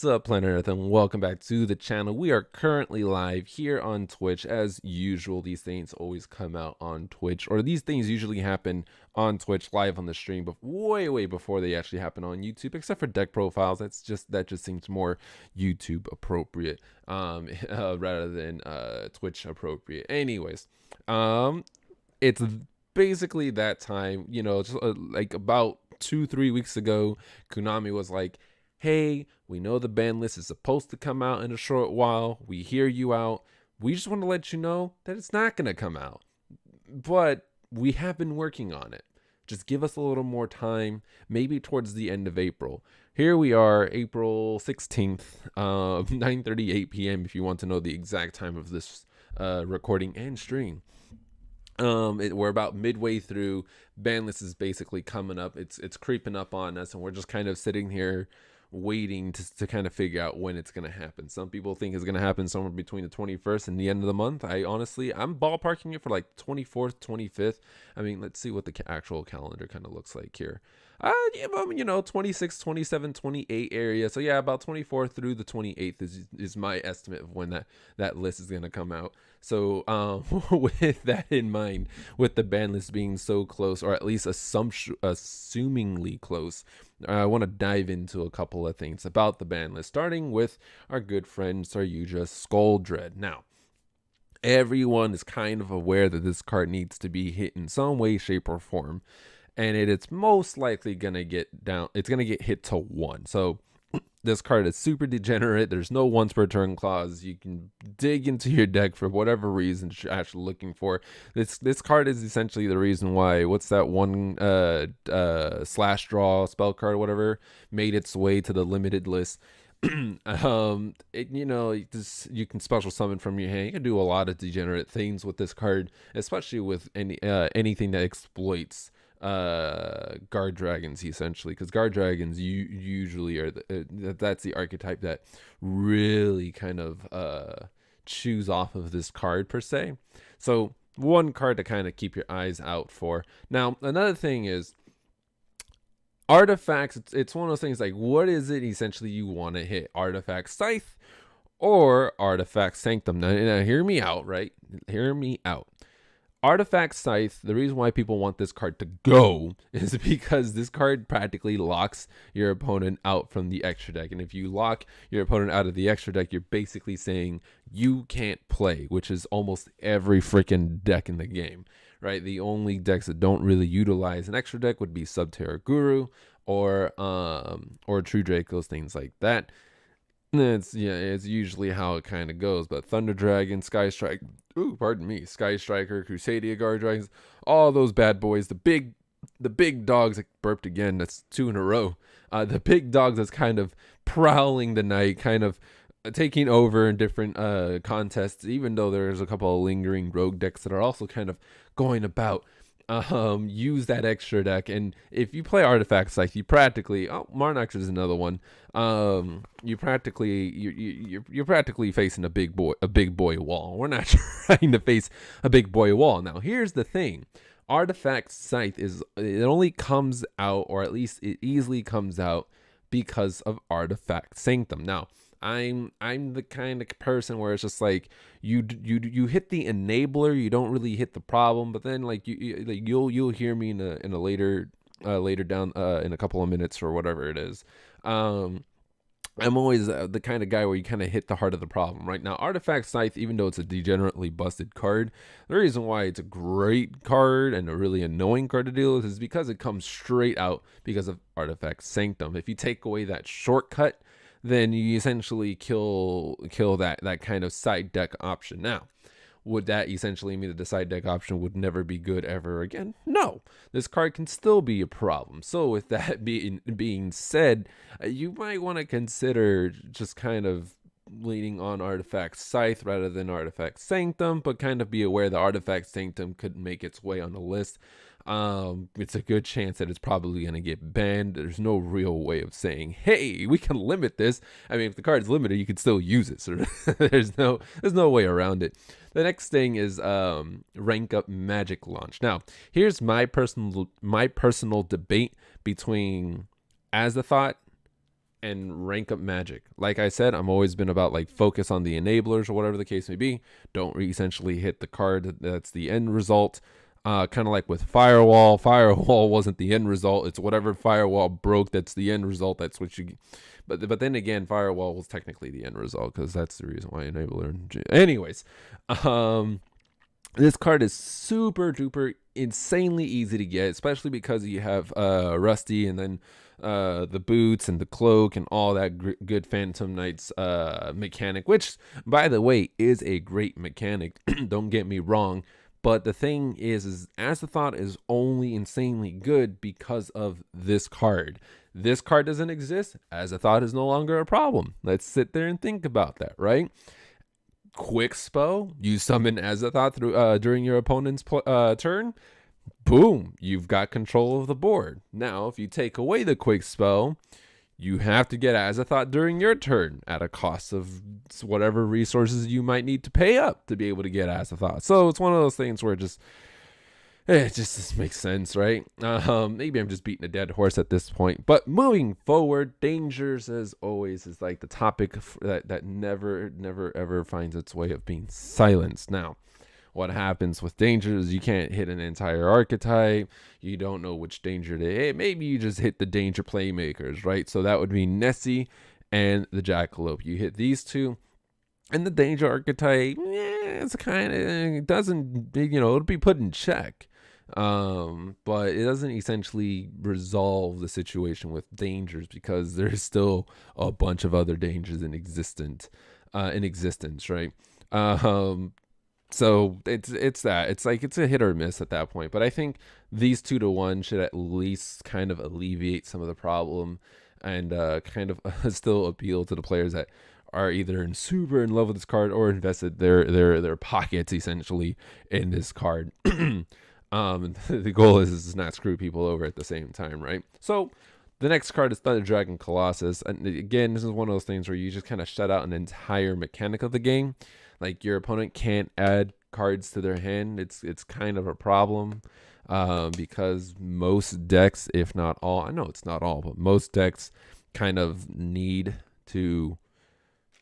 What's up, Planet Earth, and welcome back to the channel. We are currently live here on Twitch. As usual, these things always come out on Twitch, or these things usually happen on Twitch live on the stream, but way before they actually happen on YouTube, except for deck profiles. That just seems more YouTube appropriate rather than Twitch appropriate. Anyways, it's basically that time, just like about 2-3 weeks ago, Konami was like, hey, we know the ban list is supposed to come out in a short while. We hear you out. We just want to let you know that it's not going to come out. But we have been working on it. Just give us a little more time, maybe towards the end of April. Here we are, April 16th, 9:38 p.m. if you want to know the exact time of this recording and stream. We're about midway through. Ban list is basically coming up. It's creeping up on us, and we're just kind of sitting here waiting to kind of figure out when it's going to happen. Some people think it's going to happen somewhere between the 21st and the end of the month. I'm ballparking it for like 24th, 25th. I mean, let's see what the actual calendar kind of looks like here. 26, 27, 28 area. So yeah, about 24th through the 28th is my estimate of when that list is going to come out. So with that in mind, with the ban list being so close, or at least assumingly close, I want to dive into a couple of things about the ban list, starting with our good friend Saryuja Skuldread. Now, everyone is kind of aware that this card needs to be hit in some way, shape, or form, and it's most likely gonna get down. It's gonna get hit to 1. So this card is super degenerate. There's no once per turn clause. You can dig into your deck for whatever reason you're actually looking for. This card is essentially the reason why what's that one slash draw spell card or whatever made its way to the limited list. You can special summon from your hand. You can do a lot of degenerate things with this card, especially with anything that exploits guard dragons, essentially, because guard dragons usually are that's the archetype that really kind of chews off of this card per se. So one card to kind of keep your eyes out for. Now, another thing is artifacts. It's one of those things like, what is it essentially you want to hit? Artifact Scythe or Artifact Sanctum? Now hear me out, right? Hear me out. Artifact Scythe, the reason why people want this card to go is because this card practically locks your opponent out from the extra deck. And if you lock your opponent out of the extra deck, you're basically saying you can't play, which is almost every freaking deck in the game, right? The only decks that don't really utilize an extra deck would be Subterra Guru or True Dracos, things like that. It's usually how it kind of goes. But Thunder Dragon, Sky Striker, Sky Striker, Crusadia Guard Dragons, all those bad boys, the big dogs. I burped again. That's 2 in a row. The big dogs that's kind of prowling the night, kind of taking over in different contests. Even though there's a couple of lingering rogue decks that are also kind of going about. Use that extra deck, and if you play Artifacts, like you practically, Marnox is another one. You're practically facing a big boy wall. We're not trying to face a big boy wall. Now, here's the thing: Artifact Scythe it only comes out, or at least it easily comes out, because of Artifact Sanctum. Now, I'm the kind of person where it's just like you hit the enabler, you don't really hit the problem, but then like you'll hear me in a later down in a couple of minutes or whatever it is. I'm always the kind of guy where you kind of hit the heart of the problem. Right now, Artifact Scythe, even though it's a degenerately busted card, the reason why it's a great card and a really annoying card to deal with is because it comes straight out because of Artifact Sanctum. If you take away that shortcut, then you essentially kill that kind of side deck option. Now, would that essentially mean that the side deck option would never be good ever again? No, this card can still be a problem. So with that being said, you might want to consider just kind of leaning on Artifact Scythe rather than Artifact Sanctum, but kind of be aware that Artifact Sanctum could make its way on the list. It's a good chance that it's probably going to get banned. There's no real way of saying, hey, we can limit this. I mean, if the card is limited, you can still use it. So there's no way around it. The next thing is rank up Magic launch. Now, here's my personal debate between Azathoth and rank up magic. Like I said, I'm always been about like focus on the enablers or whatever the case may be. Don't essentially hit the card that's the end result. Kind of like with Firewall. Firewall wasn't the end result. It's whatever Firewall broke that's the end result. That's what you. But then again, Firewall was technically the end result because that's the reason why enabler. Anyways, this card is super duper insanely easy to get, especially because you have Rusty and then the boots and the cloak and all that good Phantom Knights mechanic, which, by the way, is a great mechanic. Don't get me wrong. But the thing is Azathoth is only insanely good because of this card. This card doesn't exist. Azathoth is no longer a problem. Let's sit there and think about that, right? Quick spell, you summon Azathoth through during your opponent's turn. Boom, you've got control of the board. Now, if you take away the quick spell, you have to get Azathoth during your turn at a cost of whatever resources you might need to pay up to be able to get Azathoth. So it's one of those things where it just makes sense, right? Maybe I'm just beating a dead horse at this point. But moving forward, dangers, as always, is like the topic that never, ever finds its way of being silenced. Now, what happens with dangers? You can't hit an entire archetype. You don't know which danger to hit. Maybe you just hit the danger playmakers, right? So that would be Nessie and the Jackalope. You hit these two. And the danger archetype, it's kind of, doesn't, it'll be put in check. But it doesn't essentially resolve the situation with dangers because there's still a bunch of other dangers in existence, right? So it's that. It's like it's a hit or miss at that point. But I think these 2-to-1 should at least kind of alleviate some of the problem and kind of still appeal to the players that are either super in love with this card or invested their pockets essentially in this card. The goal is not screw people over at the same time, right? So the next card is Thunder Dragon Colossus. And again, this is one of those things where you just kind of shut out an entire mechanic of the game. Like your opponent can't add cards to their hand. It's kind of a problem because most decks, if not all, I know it's not all, but most decks kind of need to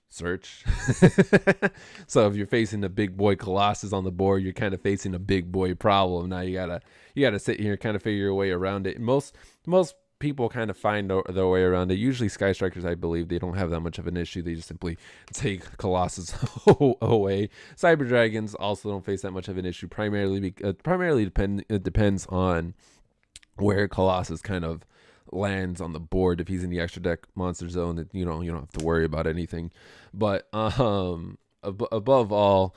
search. So if you're facing the big boy Colossus on the board, you're kind of facing a big boy problem. Now you gotta sit here and kind of figure your way around it. Most people kind of find their way around it. Usually Sky Strikers, I believe, they don't have that much of an issue. They just simply take Colossus away. Cyber Dragons also don't face that much of an issue. It depends on where Colossus kind of lands on the board. If he's in the extra deck monster zone, you don't have to worry about anything. But above all,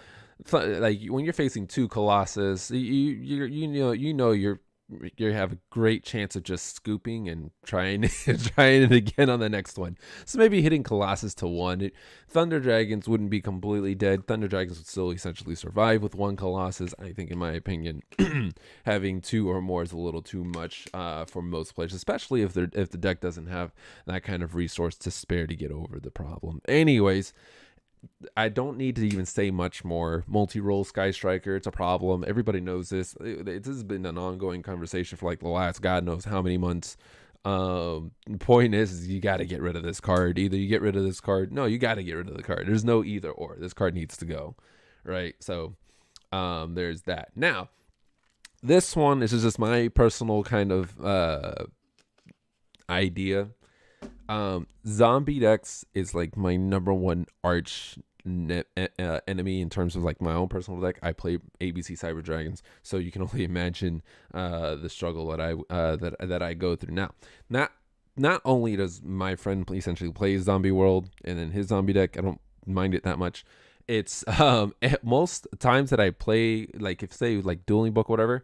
like when you're facing two Colossus, you have a great chance of just scooping and trying it again on the next one. So maybe hitting Colossus to 1. Thunder Dragons wouldn't be completely dead. Thunder Dragons would still essentially survive with 1 Colossus. I think, in my opinion, having 2 or more is a little too much for most players, especially if the deck doesn't have that kind of resource to spare to get over the problem. Anyways, I don't need to even say much more. Multi-role Sky Striker, it's a problem. Everybody knows this. This has been an ongoing conversation for like the last God knows how many months. The point is you got to get rid of this card. Either you get rid of this card. No, you got to get rid of the card. There's no either or. This card needs to go, right? So there's that. Now, this one, this is just my personal kind of idea. Zombie decks is like my number one arch enemy in terms of like my own personal deck. I play ABC Cyber Dragons, so you can only imagine the struggle that I go through. Now, not only does my friend essentially play Zombie World and then his zombie deck, I don't mind it that much. It's at most times that I play, like if say like Dueling Book or whatever,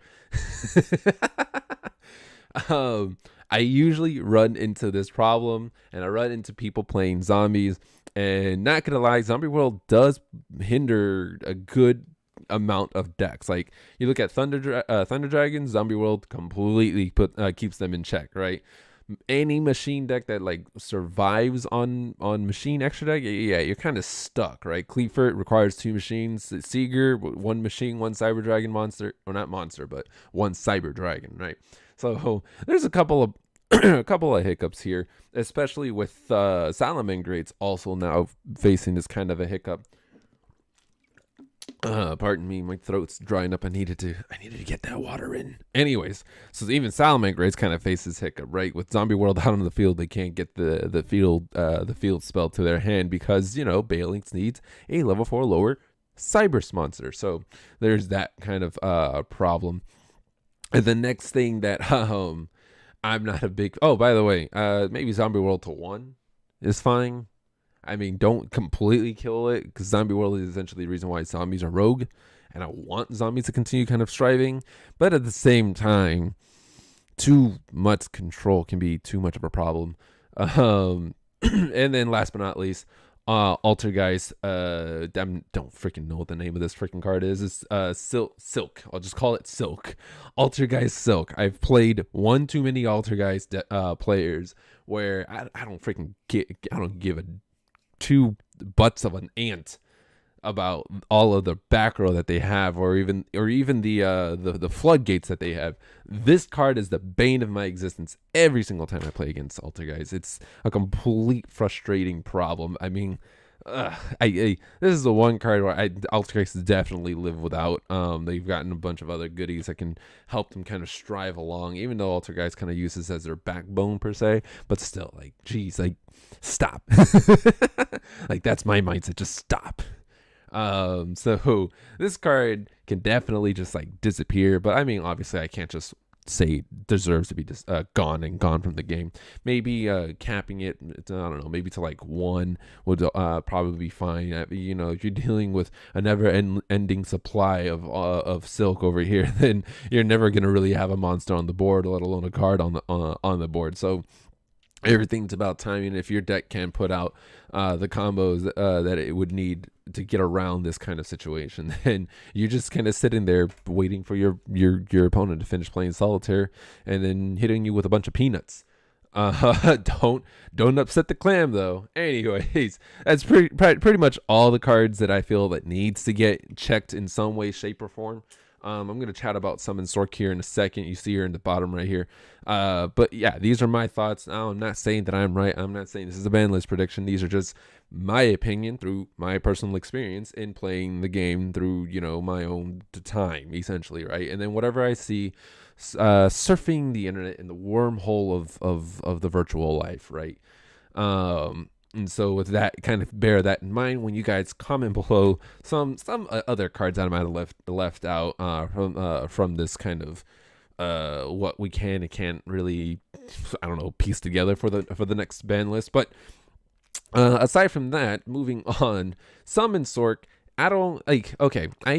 I usually run into this problem, and I run into people playing zombies. And not gonna lie, Zombie World does hinder a good amount of decks. Like you look at Thunder Dragons, Zombie World completely keeps them in check, right? Any machine deck that like survives on machine extra deck, yeah, you're kind of stuck, right? Cleefert requires 2 machines. Seeger, 1 machine, 1 Cyber Dragon monster, or not monster, but 1 Cyber Dragon, right? So there's a couple of a couple of hiccups here, especially with Salamangreats also now facing this kind of a hiccup. Pardon me, my throat's drying up. I needed to get that water in. Anyways, so even Salamangreats kind of faces hiccup, right? With Zombie World out on the field, they can't get the field spell to their hand because Balinks needs a level 4 lower Cyber monster. So there's that kind of problem. And the next thing that I'm not a big. Oh, by the way, maybe Zombie World to 1 is fine. I mean, don't completely kill it because Zombie World is essentially the reason why zombies are rogue, and I want zombies to continue kind of striving. But at the same time, too much control can be too much of a problem. And then last but not least, Altergeist. I don't freaking know what the name of this freaking card is. It's Silk. I'll just call it Silk. Altergeist Silk. I've played one too many Altergeist players where I don't freaking I don't give a two butts of an ant about all of the back row that they have, or even the floodgates that they have. This card is the bane of my existence every single time I play against Altergeist. It's a complete frustrating problem. I mean, this is the one card where Altergeist definitely live without. They've gotten a bunch of other goodies that can help them kind of strive along, even though Altergeist kind of uses as their backbone per se. But still, like, geez, like, stop. Like, that's my mindset. Just stop. So this card can definitely just like disappear, but I mean, obviously I can't just say it deserves to be gone from the game. Maybe capping it, I don't know, maybe to like 1 would probably be fine. If you're dealing with a never-ending supply of Silk over here, then you're never gonna really have a monster on the board, let alone a card on the board. So everything's about timing. If your deck can put out the combos that it would need to get around this kind of situation, then you're just kind of sitting there waiting for your opponent to finish playing solitaire and then hitting you with a bunch of peanuts. Don't upset the clam though. Anyways, that's pretty much all the cards that I feel that needs to get checked in some way, shape, or form. I'm going to chat about Summon Stork here in a second. You see her in the bottom right here. But yeah, these are my thoughts. Now, I'm not saying that I'm right. I'm not saying this is a ban list prediction. These are just my opinion through my personal experience in playing the game through, my own time, essentially, right? And then whatever I see surfing the internet in the wormhole of the virtual life, right? And so with that, kind of bear that in mind when you guys comment below some other cards that I might have left out from this kind of what we can and can't really, I don't know, piece together for the next ban list. But aside from that, moving on, Summon Stork. I don't like. Okay, I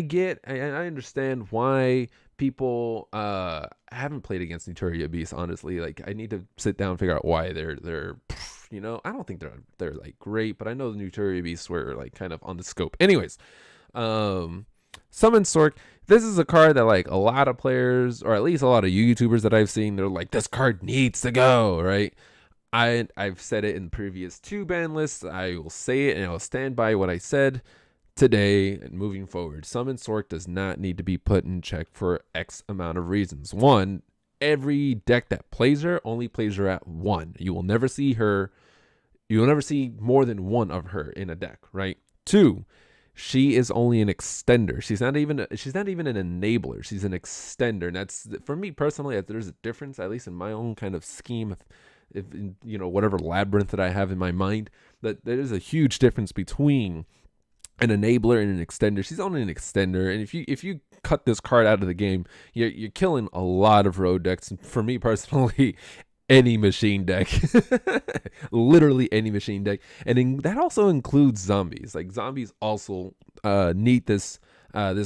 understand why people haven't played against Naturia Beast. Honestly, like I need to sit down and figure out why they're. I don't think they're like great, but I know the Naturia Beasts were like kind of on the scope. Anyways, Summon Stork. This is a card that like a lot of players, or at least a lot of YouTubers that I've seen, they're like, this card needs to go, right? I've said it in previous 2 ban lists. I will say it and I will stand by what I said today and moving forward. Summon Stork does not need to be put in check for X amount of reasons. 1, every deck that plays her only plays her at 1. You will never see more than 1 of her in a deck, right? 2, she is only an extender. She's not even an enabler. She's an extender. And that's, for me personally, there's a difference, at least in my own kind of scheme, if whatever labyrinth that I have in my mind, that there is a huge difference between an enabler and an extender. She's only an extender, and if you cut this card out of the game, you're killing a lot of road decks. And for me personally, any machine deck, literally any machine deck, and that also includes zombies. Like zombies also need this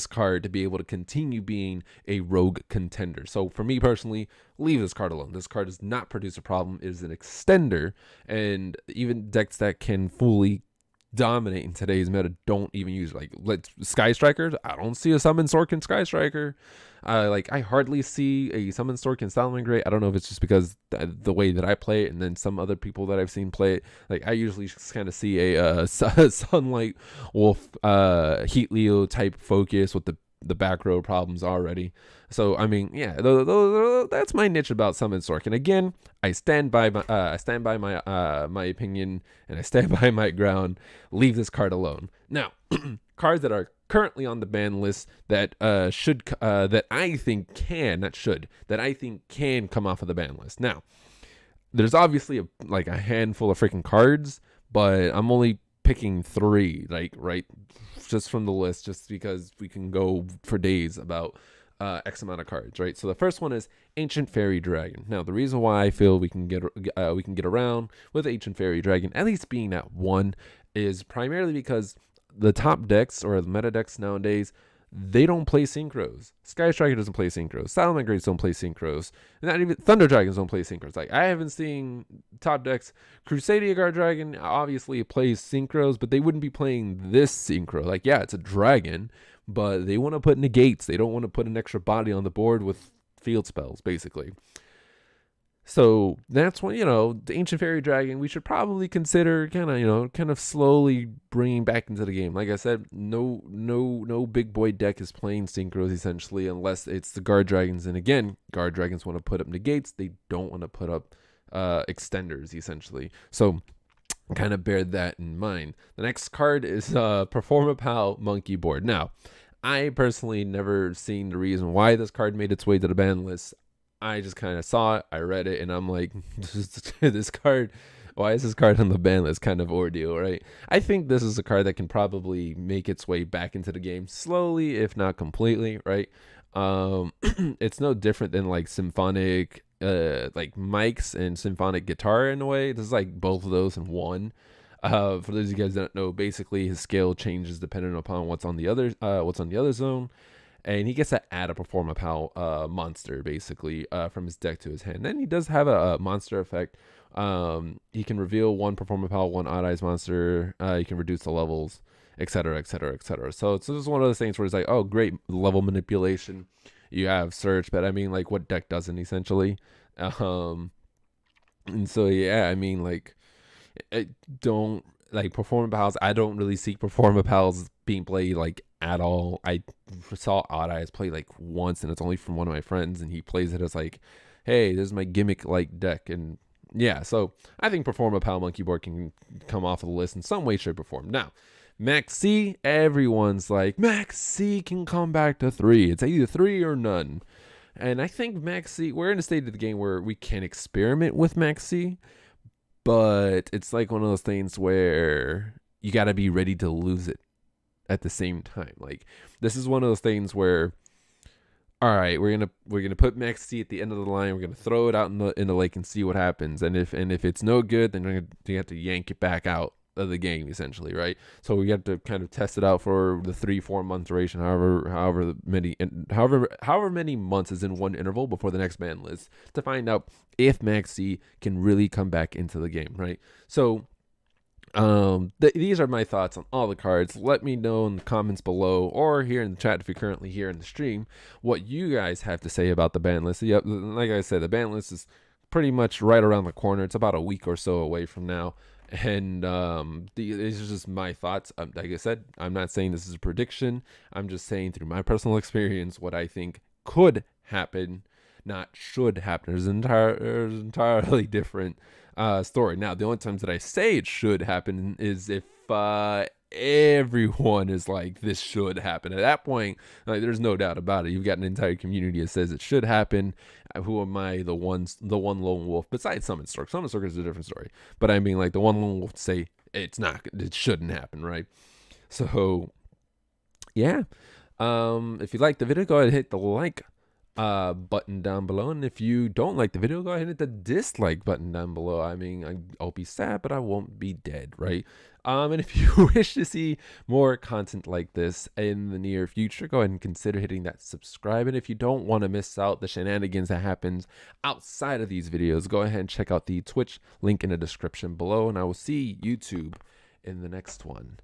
card to be able to continue being a rogue contender. So for me personally, leave this card alone. This card does not produce a problem. It is an extender, and even decks that can fully dominate in today's meta don't even use Sky Strikers. I don't see a Summon Stork in Sky Striker. I hardly see a Summon Stork in Salamangreat. I don't know if it's just because the way that I play it, and then some other people that I've seen play it. Like I usually just kind of see a Sunlight Wolf Heat Leo type focus with the the back row problems already. So I mean, yeah, that's my niche about Summon Stork. And again, I stand by my opinion, and I stand by my ground. Leave this card alone. Now, cards that are currently on the ban list that that I think can come off of the ban list. Now, there's obviously a handful of freaking cards, but I'm only picking 3, right, just from the list, just because we can go for days about X amount of cards, right? So the first one is Ancient Fairy Dragon. Now, the reason why I feel we can get around with Ancient Fairy Dragon, at least being at 1, is primarily because the top decks or the meta decks nowadays, they don't play synchros. Sky Striker doesn't play synchros. Salamangreats don't play synchros. Not even Thunder Dragons don't play synchros. Like, I haven't seen top decks. Crusadia Guard Dragon obviously plays synchros, but they wouldn't be playing this synchro. Like, yeah, it's a dragon, but they want to put negates. They don't want to put an extra body on the board with field spells, basically. So that's when, the Ancient Fairy Dragon, we should probably consider kind of slowly bringing back into the game. Like I said, no big boy deck is playing synchros essentially, unless it's the Guard Dragons. And again, Guard Dragons want to put up negates. They don't want to put up extenders essentially. So kind of bear that in mind. The next card is Performapal Monkey Board. Now, I personally never seen the reason why this card made its way to the ban list. I just kind of saw it, I read it, and I'm like, this card, why is this card on the ban list? Kind of ordeal, right? I think this is a card that can probably make its way back into the game slowly, if not completely, right? It's no different than like symphonic, like mics and symphonic guitar in a way. This is like both of those in one. For those of you guys that don't know, basically his scale changes depending upon what's on the other zone. And he gets to add a Performapal monster, basically, from his deck to his hand. Then he does have a monster effect. He can reveal one Performapal, one Odd Eyes monster. He can reduce the levels, etc., etc., etc. So this is one of those things where it's like, oh, great level manipulation. You have search, but I mean, like, what deck doesn't, essentially? And so, yeah, I mean, like, Performapals. I don't really see Performapals being played, like, at all. I saw Odd Eyes play like once, and it's only from one of my friends, and he plays it as like, hey, this is my gimmick like deck. And yeah, so I think Performapal Monkey Board can come off of the list in some way, shape, or form. Now, Max C, everyone's like, Max C can come back to 3. It's either 3 or none. And I think Max C, we're in a state of the game where we can experiment with Max C, but it's like one of those things where you got to be ready to lose it at the same time. Like, this is one of those things where, all right, we're gonna put Max C at the end of the line. We're gonna throw it out in the lake and see what happens. And if it's no good, then you have to yank it back out of the game, essentially, right? So we have to kind of test it out for the 3-4 month duration, however many months is in one interval before the next ban list, to find out if Max C can really come back into the game, right? So these are my thoughts on all the cards. Let me know in the comments below, or here in the chat if you're currently here in the stream, what you guys have to say about the ban list. Yep, like I said, the ban list is pretty much right around the corner. It's about a week or so away from now. And these are just my thoughts. Like I said, I'm not saying this is a prediction. I'm just saying through my personal experience what I think could happen, not should happen. There's an entirely different story. Now, the only times that I say it should happen is if everyone is like, this should happen. At that point, like, there's no doubt about it. You've got an entire community that says it should happen. Who am I, the one lone wolf? Besides Summon Stork. Summon Stork is a different story. But I mean, like, the one lone wolf to say it shouldn't happen, right? So, yeah. If you like the video, go ahead and hit the like button down below, and if you don't like the video, go ahead and hit the dislike button down below. I mean, I'll be sad, but I won't be dead, right? And if you wish to see more content like this in the near future, go ahead and consider hitting that subscribe. And if you don't want to miss out the shenanigans that happens outside of these videos, go ahead and check out the Twitch link in the description below, and I will see YouTube in the next one.